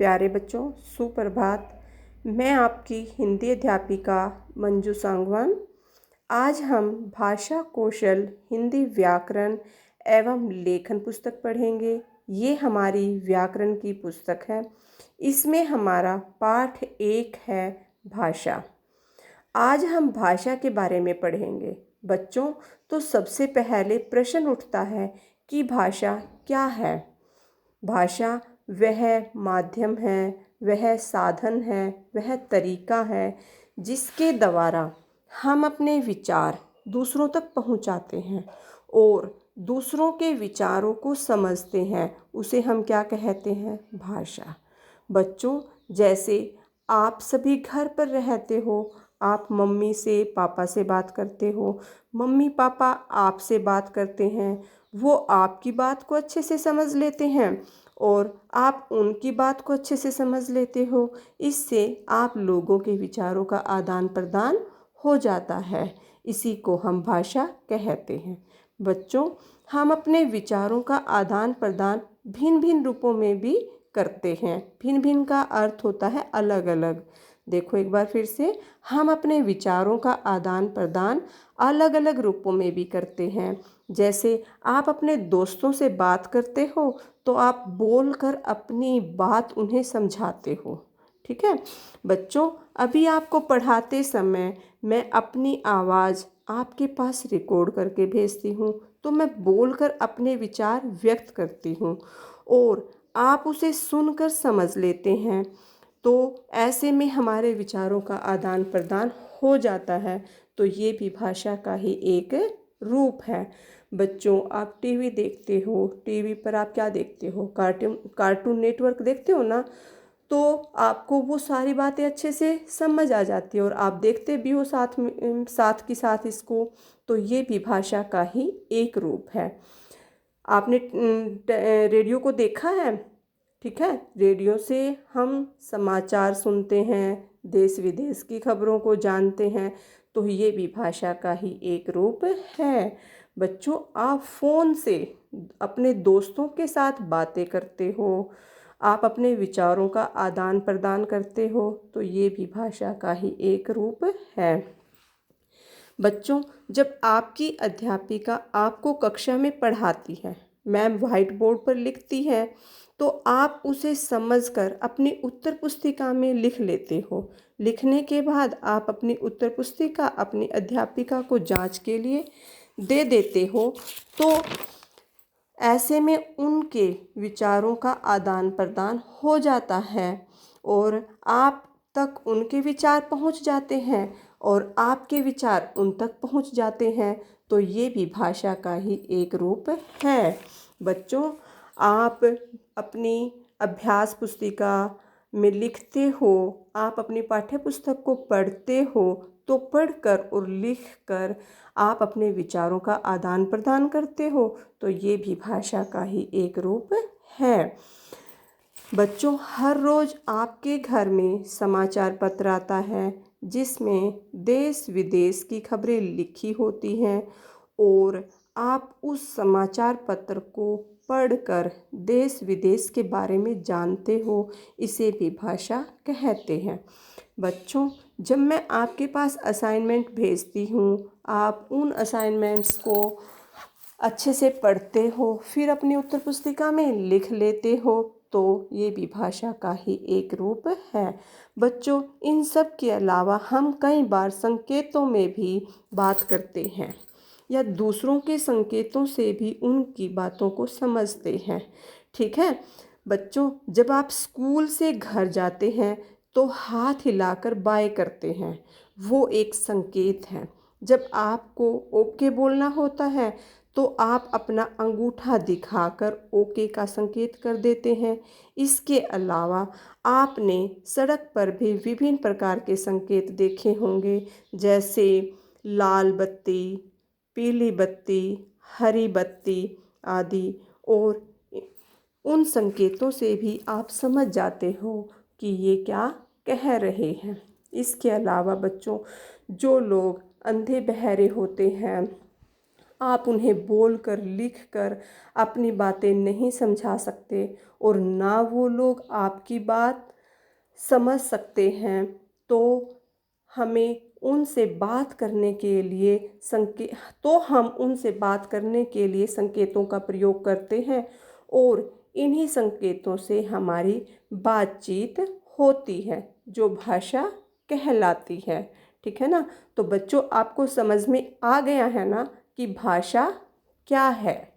प्यारे बच्चों, सुप्रभात। मैं आपकी हिंदी अध्यापिका मंजू सांगवान। आज हम भाषा कौशल हिंदी व्याकरण एवं लेखन पुस्तक पढ़ेंगे। ये हमारी व्याकरण की पुस्तक है। इसमें हमारा पाठ 1 है भाषा। आज हम भाषा के बारे में पढ़ेंगे बच्चों। तो सबसे पहले प्रश्न उठता है कि भाषा क्या है। भाषा वह माध्यम है, वह साधन है, वह तरीका है जिसके द्वारा हम अपने विचार दूसरों तक पहुंचाते हैं और दूसरों के विचारों को समझते हैं। उसे हम क्या कहते हैं? भाषा। बच्चों, जैसे आप सभी घर पर रहते हो, आप मम्मी से पापा से बात करते हो, मम्मी पापा आपसे बात करते हैं, वो आपकी बात को अच्छे से समझ लेते हैं और आप उनकी बात को अच्छे से समझ लेते हो। इससे आप लोगों के विचारों का आदान प्रदान हो जाता है। इसी को हम भाषा कहते हैं। बच्चों, हम अपने विचारों का आदान प्रदान भिन्न भिन्न रूपों में भी करते हैं। भिन्न भिन्न का अर्थ होता है अलग अलग। देखो एक बार फिर से, हम अपने विचारों का आदान प्रदान अलग अलग रूपों में भी करते हैं। जैसे आप अपने दोस्तों से बात करते हो तो आप बोलकर अपनी बात उन्हें समझाते हो। ठीक है बच्चों, अभी आपको पढ़ाते समय मैं अपनी आवाज़ आपके पास रिकॉर्ड करके भेजती हूँ, तो मैं बोलकर अपने विचार व्यक्त करती हूँ और आप उसे सुनकर समझ लेते हैं। तो ऐसे में हमारे विचारों का आदान प्रदान हो जाता है। तो ये भी भाषा का ही एक रूप है। बच्चों, आप टीवी देखते हो, टीवी पर आप क्या देखते हो? कार्टून नेटवर्क देखते हो ना। तो आपको वो सारी बातें अच्छे से समझ आ जाती है और आप देखते भी हो साथ में, साथ के साथ इसको। तो ये भी भाषा का ही एक रूप है। आपने रेडियो को देखा है? ठीक है, रेडियो से हम समाचार सुनते हैं, देश विदेश की खबरों को जानते हैं। तो ये भी भाषा का ही एक रूप है। बच्चों, आप फ़ोन से अपने दोस्तों के साथ बातें करते हो, आप अपने विचारों का आदान प्रदान करते हो। तो ये भी भाषा का ही एक रूप है। बच्चों, जब आपकी अध्यापिका आपको कक्षा में पढ़ाती है, मैम व्हाइट बोर्ड पर लिखती है, तो आप उसे समझकर अपनी उत्तर पुस्तिका में लिख लेते हो। लिखने के बाद आप अपनी उत्तर पुस्तिका अपनी अध्यापिका को जांच के लिए दे देते हो। तो ऐसे में उनके विचारों का आदान प्रदान हो जाता है और आप तक उनके विचार पहुंच जाते हैं और आपके विचार उन तक पहुंच जाते हैं। तो ये भी भाषा का ही एक रूप है। बच्चों, आप अपनी अभ्यास पुस्तिका में लिखते हो, आप अपनी पाठ्य पुस्तक को पढ़ते हो, तो पढ़कर और लिखकर आप अपने विचारों का आदान प्रदान करते हो। तो ये भी भाषा का ही एक रूप है। बच्चों, हर रोज़ आपके घर में समाचार पत्र आता है जिसमें देश विदेश की खबरें लिखी होती हैं और आप उस समाचार पत्र को पढ़कर देश विदेश के बारे में जानते हो। इसे भी भाषा कहते हैं। बच्चों, जब मैं आपके पास असाइनमेंट भेजती हूँ, आप उन असाइनमेंट्स को अच्छे से पढ़ते हो, फिर अपनी उत्तर पुस्तिका में लिख लेते हो। तो ये भी भाषा का ही एक रूप है। बच्चों, इन सब के अलावा हम कई बार संकेतों में भी बात करते हैं या दूसरों के संकेतों से भी उनकी बातों को समझते हैं। ठीक है बच्चों, जब आप स्कूल से घर जाते हैं तो हाथ हिलाकर बाय करते हैं, वो एक संकेत है। जब आपको ओके बोलना होता है तो आप अपना अंगूठा दिखाकर ओके का संकेत कर देते हैं। इसके अलावा आपने सड़क पर भी विभिन्न प्रकार के संकेत देखे होंगे, जैसे लाल बत्ती, पीली बत्ती, हरी बत्ती आदि। और उन संकेतों से भी आप समझ जाते हो कि ये क्या कह रहे हैं। इसके अलावा बच्चों, जो लोग अंधे बहरे होते हैं, आप उन्हें बोलकर लिखकर अपनी बातें नहीं समझा सकते और ना वो लोग आपकी बात समझ सकते हैं, तो हमें उनसे बात करने के लिए हम उनसे बात करने के लिए संकेतों का प्रयोग करते हैं और इन्हीं संकेतों से हमारी बातचीत होती है, जो भाषा कहलाती है। ठीक है ना। तो बच्चों, आपको समझ में आ गया है ना कि भाषा क्या है।